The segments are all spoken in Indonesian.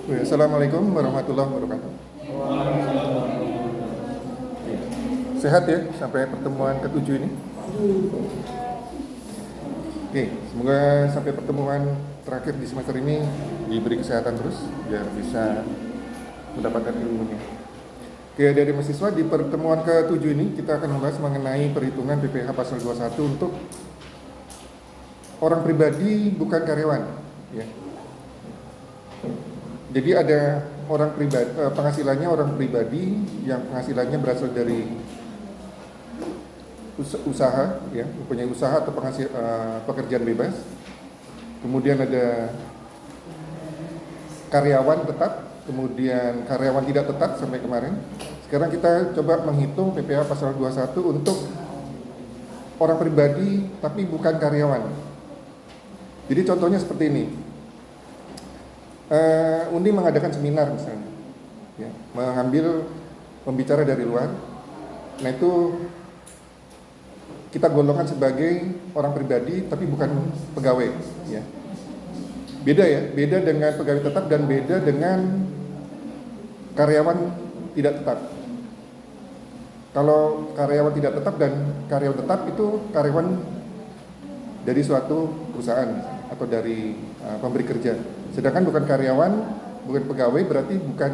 Assalamualaikum warahmatullahi wabarakatuh. Sehat ya sampai pertemuan ke-7 ini. Oke, semoga sampai pertemuan terakhir di semester ini diberi kesehatan terus biar bisa mendapatkan ilmunya. Oke, dari mahasiswa di pertemuan ke-7 ini kita akan membahas mengenai perhitungan PPh pasal 21 untuk orang pribadi bukan karyawan ya. Jadi ada orang pribadi, penghasilannya orang pribadi yang penghasilannya berasal dari usaha, ya, mempunyai usaha atau pekerjaan bebas. Kemudian ada karyawan tetap, kemudian karyawan tidak tetap sampai kemarin. Sekarang kita coba menghitung PPh pasal 21 untuk orang pribadi tapi bukan karyawan. Jadi contohnya seperti ini. Undi mengadakan seminar misalnya, ya, mengambil pembicara dari luar. Nah itu kita golongkan sebagai orang pribadi tapi bukan pegawai, ya. Beda ya, beda dengan pegawai tetap dan beda dengan karyawan tidak tetap. Kalau karyawan tidak tetap dan karyawan tetap itu karyawan dari suatu perusahaan atau dari pemberi kerja. Sedangkan bukan karyawan, bukan pegawai berarti bukan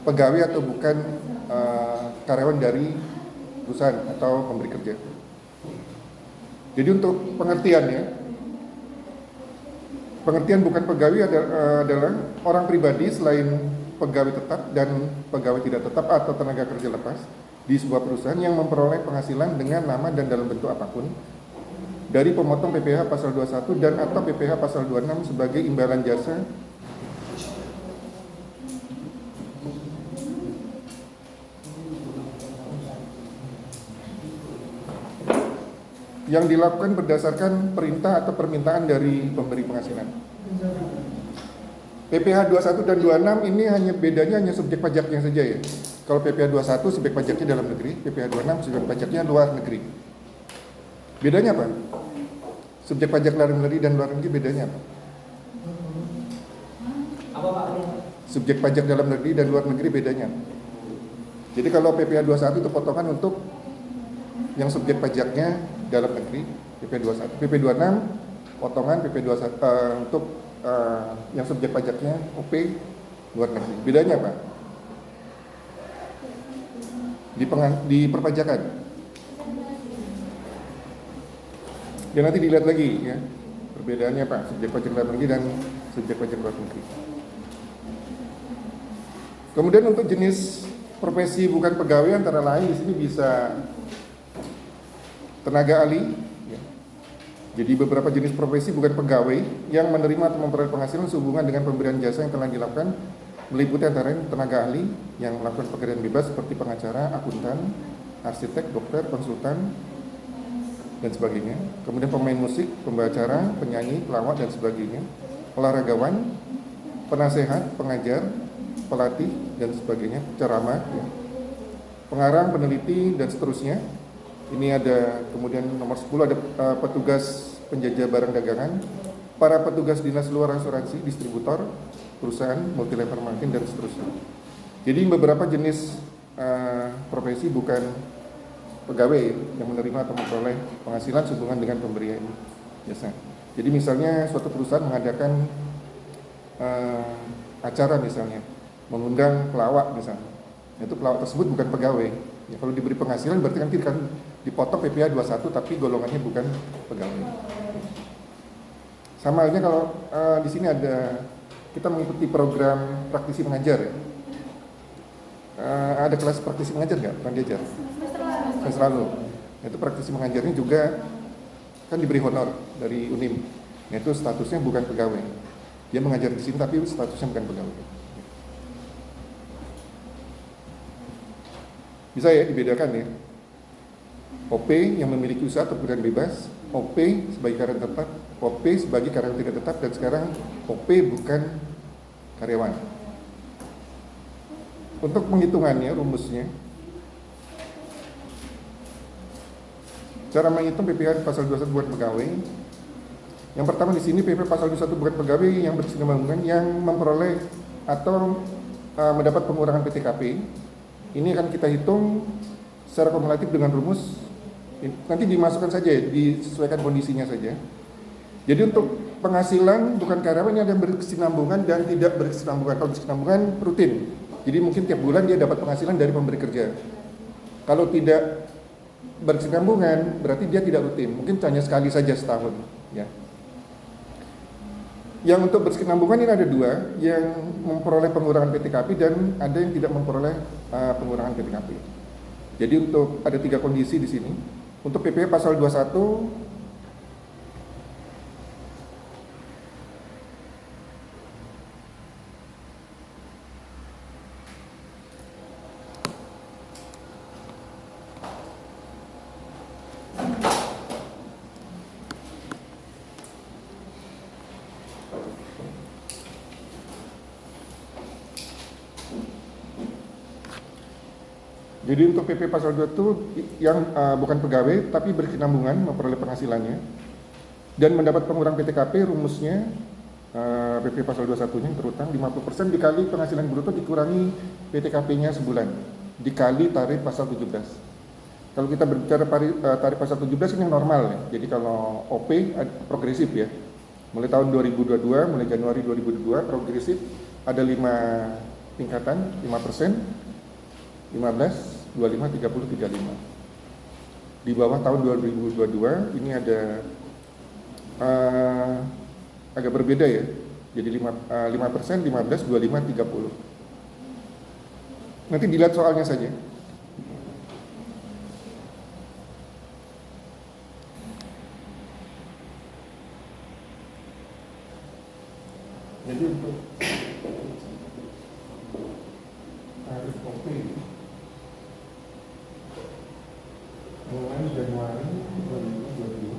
pegawai atau bukan karyawan dari perusahaan atau pemberi kerja. Jadi untuk pengertiannya, pengertian bukan pegawai adalah orang pribadi selain pegawai tetap dan pegawai tidak tetap atau tenaga kerja lepas di sebuah perusahaan yang memperoleh penghasilan dengan nama dan dalam bentuk apapun dari pemotong PPh pasal 21 dan atau PPh pasal 26 sebagai imbalan jasa yang dilakukan berdasarkan perintah atau permintaan dari pemberi penghasilan. PPh 21 dan 26 ini bedanya hanya subjek pajaknya saja ya. Kalau PPh 21 subjek pajaknya dalam negeri, PPh 26 subjek pajaknya luar negeri. Bedanya apa? Subjek pajak dalam negeri dan luar negeri bedanya apa? Apa Pak? Subjek pajak dalam negeri dan luar negeri bedanya. Jadi kalau PPh 21 itu potongan untuk yang subjek pajaknya dalam negeri, PP 21. PP 26 potongan PP 21 untuk yang subjek pajaknya OP luar negeri. Bedanya apa? Di perpajakan. Dan nanti dilihat lagi ya perbedaannya Pak, subjek pajak dalam negeri dan subjek pajak luar negeri. Kemudian untuk jenis profesi bukan pegawai antara lain di sini bisa tenaga ahli, ya. Jadi beberapa jenis profesi bukan pegawai yang menerima atau memperoleh penghasilan sehubungan dengan pemberian jasa yang telah dilakukan meliputi antara lain tenaga ahli yang melakukan pekerjaan bebas seperti pengacara, akuntan, arsitek, dokter, konsultan, dan sebagainya. Kemudian pemain musik, pembawa acara, penyanyi, pelawak, dan sebagainya. Olahragawan, penasehat, pengajar, pelatih, dan sebagainya. Ceramah, ya. Pengarang, peneliti, dan seterusnya. Ini ada kemudian nomor 10 ada petugas penjajah barang dagangan, para petugas dinas luar asuransi, distributor, perusahaan, multi level marketing, dan seterusnya. Jadi beberapa jenis profesi bukan pegawai yang menerima atau memperoleh penghasilan sehubungan dengan pemberian jasa. Jadi misalnya suatu perusahaan mengadakan acara misalnya, mengundang pelawak misalnya, itu pelawak tersebut bukan pegawai. Ya, kalau diberi penghasilan berarti nanti kan dipotong PPh 21 tapi golongannya bukan pegawai. Sama halnya kalau di sini ada kita mengikuti program praktisi mengajar ya. Ada kelas praktisi mengajar nggak? Pernah diajar? Semester lalu. Itu praktisi mengajarnya juga kan diberi honor dari UNIM. Itu statusnya bukan pegawai. Dia mengajar di sini tapi statusnya bukan pegawai. Bisa ya dibedakan ya. OP yang memiliki usaha atau pekerjaan bebas, OP sebagai karyawan tetap, OP sebagai karyawan tidak tetap, dan sekarang OP bukan karyawan. Untuk penghitungannya, rumusnya, cara menghitung PPh pasal 21 buat pegawai, Yang pertama di sini PP pasal 21 bukan pegawai yang berkesinambungan yang memperoleh atau mendapat pengurangan PTKP. Ini akan kita hitung secara kumulatif dengan rumus, nanti dimasukkan saja, disesuaikan kondisinya saja. Jadi untuk penghasilan bukan karyawan yang ada berkesinambungan dan tidak berkesinambungan. Kalau berkesinambungan rutin, jadi mungkin tiap bulan dia dapat penghasilan dari pemberi kerja. Kalau tidak berkesinambungan berarti dia tidak rutin, mungkin hanya sekali saja setahun. Ya. Yang untuk berkesinambungan ini ada dua, yang memperoleh pengurangan PTKP dan ada yang tidak memperoleh pengurangan PTKP. Jadi untuk ada 3 kondisi di sini. Untuk PP pasal 21 Jadi untuk PP pasal 2 itu yang bukan pegawai tapi berkesinambungan memperoleh penghasilannya dan mendapat pengurangan PTKP, rumusnya PP pasal 21-nya yang terutang 50% dikali penghasilan bruto dikurangi PTKP-nya sebulan dikali tarif pasal 17. Kalau kita berbicara tarif pasal 17 ini normal ya. Jadi kalau OP progresif ya. Mulai tahun 2022, mulai Januari 2022 progresif ada 5 tingkatan, 5%, 15, 25, 30, 35. Di bawah tahun 2022 ini ada agak berbeda ya. Jadi 5%, 15, 25, 30. Nanti dilihat soalnya saja. Jadi untuk tarif OP mulai Januari 2022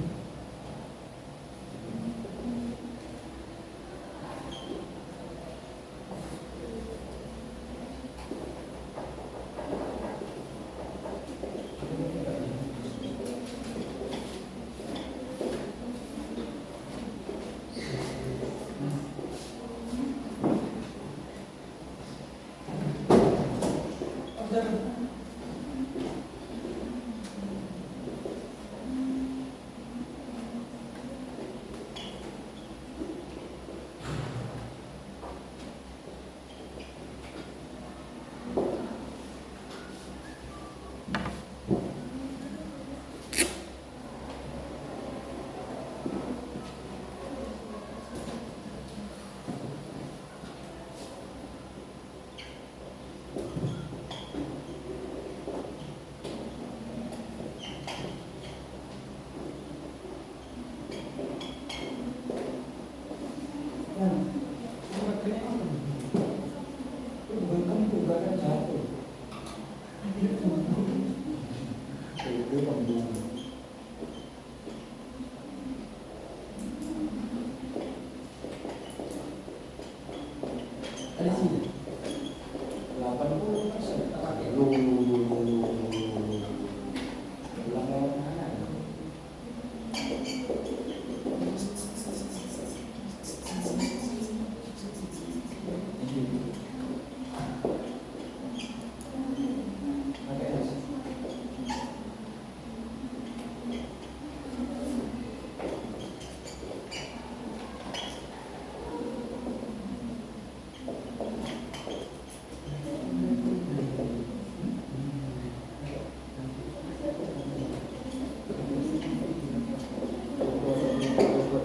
Ada sini 80% pakai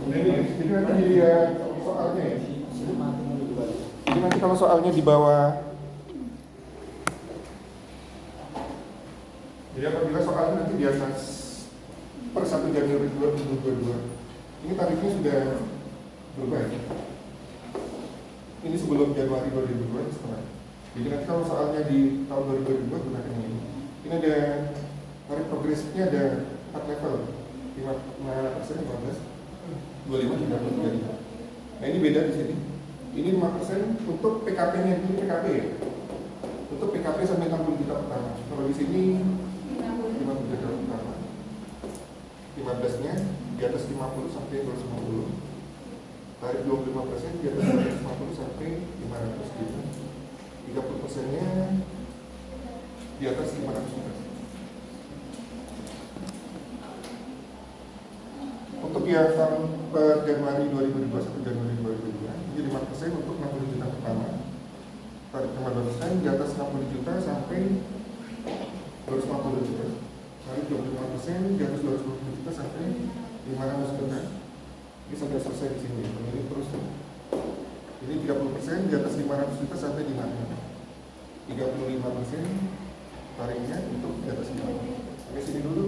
Jadi nanti dilihat soalnya ya. Jadi nanti kalau soalnya di bawah, jadi apabila soalnya nanti di atas per 1 Januari 2022, ini tarifnya sudah berubah ya. Ini sebelum Januari 2022 setengah. Jadi nanti kalau soalnya di tahun 2022 gunakan ini. Ini ada tarif progresifnya ada 4 level, 5%, 15, 25, 30, 35. Nah ini beda di sini. Ini 5% untuk PKP-nya, ini PKP ya. Untuk PKP sampai 60 juta pertama. Kalau di sini 50 juta pertama. 15-nya di atas 50 sampai 250. tarif 25% di atas 250 sampai 500 gitu. 30%-nya di atas 500 juta. Untuk yang tahun per Januari 2022 sampai Januari 2022 ini 5% untuk 60 juta pertama. Tarif 15% di atas 60 juta sampai 250 juta. Tarif 25% di atas 250 juta sampai 500 juta. Ini sampai selesai di sini. Pemilik terus. Ini 30% di atas 500 juta sampai 5 juta. 35% tarifnya untuk di atas 5 juta. Sampai sini dulu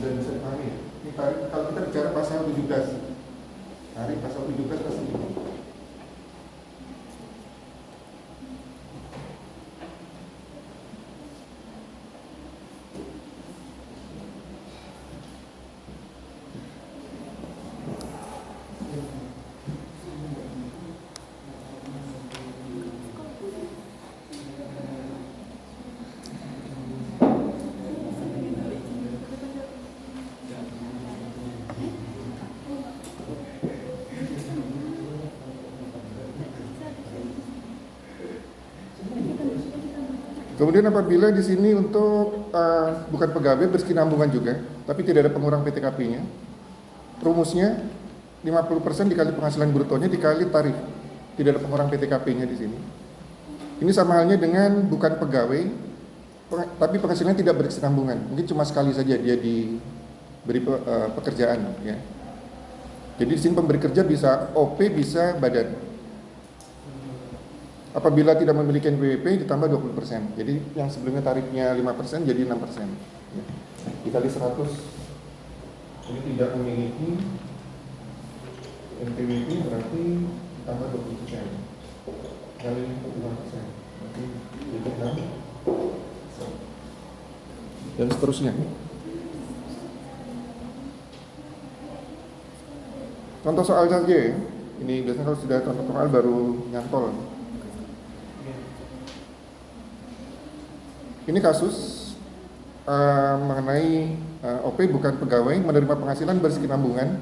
dan bisa dipahami. Ini tarif kalau kita bicara pasal 17. Tarif pasal 17 pasal 5. Kemudian apabila di sini untuk bukan pegawai berkesinambungan juga, tapi tidak ada pengurang PTKP-nya, rumusnya 50% dikali penghasilan brutonya dikali tarif, tidak ada pengurang PTKP-nya di sini. Ini sama halnya dengan bukan pegawai, tapi penghasilannya tidak berkesinambungan, mungkin cuma sekali saja dia diberi pekerjaan, ya. Jadi di sini pemberi kerja bisa OP, bisa badan. Apabila tidak memiliki NPWP ditambah 20%. Jadi yang sebelumnya tarifnya 5% jadi 6%. Ya. Dikali 100. Ini tidak memiliki NPWP berarti tambah 20%. Kali 5%. Berarti jadi 6. Dan seterusnya. Contoh soal saja ya. Ini biasanya kalau sudah contoh soal baru nyantol. Ini kasus mengenai OP bukan pegawai menerima penghasilan berkesinambungan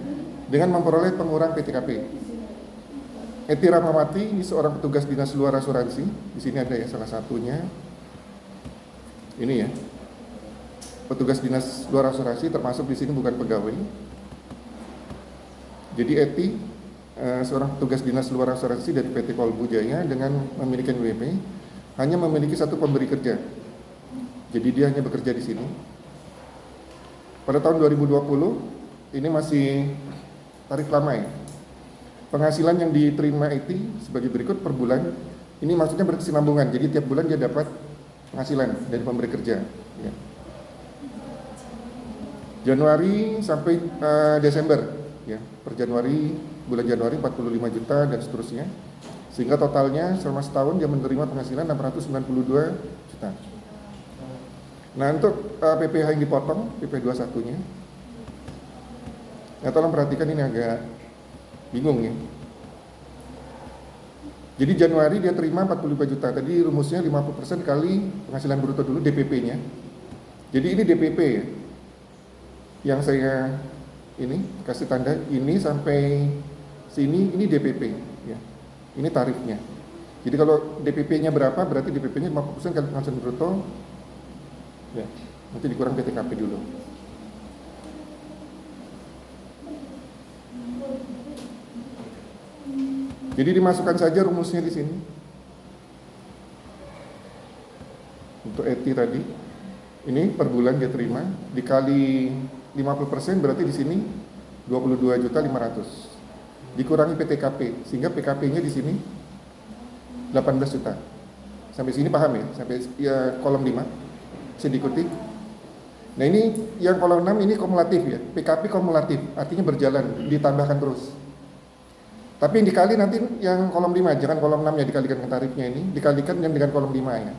dengan memperoleh pengurang PTKP. Eti Rahmawati ini seorang petugas dinas luar asuransi. Di sini ada ya salah satunya. Ini ya. Petugas dinas luar asuransi termasuk di sini bukan pegawai. Jadi Eti seorang petugas dinas luar asuransi dari PT Kolbu Jaya dengan memiliki NWP hanya memiliki satu pemberi kerja. Jadi dia hanya bekerja di sini. Pada tahun 2020 ini masih tarif lama ya. Penghasilan yang diterima Eti sebagai berikut per bulan. Ini maksudnya berkesinambungan. Jadi tiap bulan dia dapat penghasilan dari pemberi kerja. Ya. Januari sampai Desember. Ya. Per Januari, bulan Januari 45 juta dan seterusnya. Sehingga totalnya selama setahun dia menerima penghasilan 692 juta. Nah untuk PPh yang dipotong, PP 21-nya, ya tolong perhatikan ini agak bingung ya. Jadi Januari dia terima 45 juta, tadi rumusnya 50% kali penghasilan bruto dulu DPP-nya. Jadi ini DPP ya, yang saya ini kasih tanda ini sampai sini ini DPP ya. Ini tarifnya. Jadi kalau DPP-nya berapa berarti DPP-nya 50% kali penghasilan bruto. Ya, nanti dikurang PTKP dulu. Jadi dimasukkan saja rumusnya di sini. Untuk Eti tadi, ini per bulan dia terima dikali 50% berarti di sini 22.500.000. Dikurangi PTKP sehingga PKP-nya di sini 18 juta. Sampai sini paham ya? Sampai ya kolom 5. Bisa diikuti. Nah ini yang kolom 6 ini kumulatif ya. PKP kumulatif, artinya berjalan, ditambahkan terus. Tapi yang dikali nanti yang kolom 5, jangan kolom 6 ya dikalikan ke tarifnya ini, dikalikan yang dengan kolom 5 ya.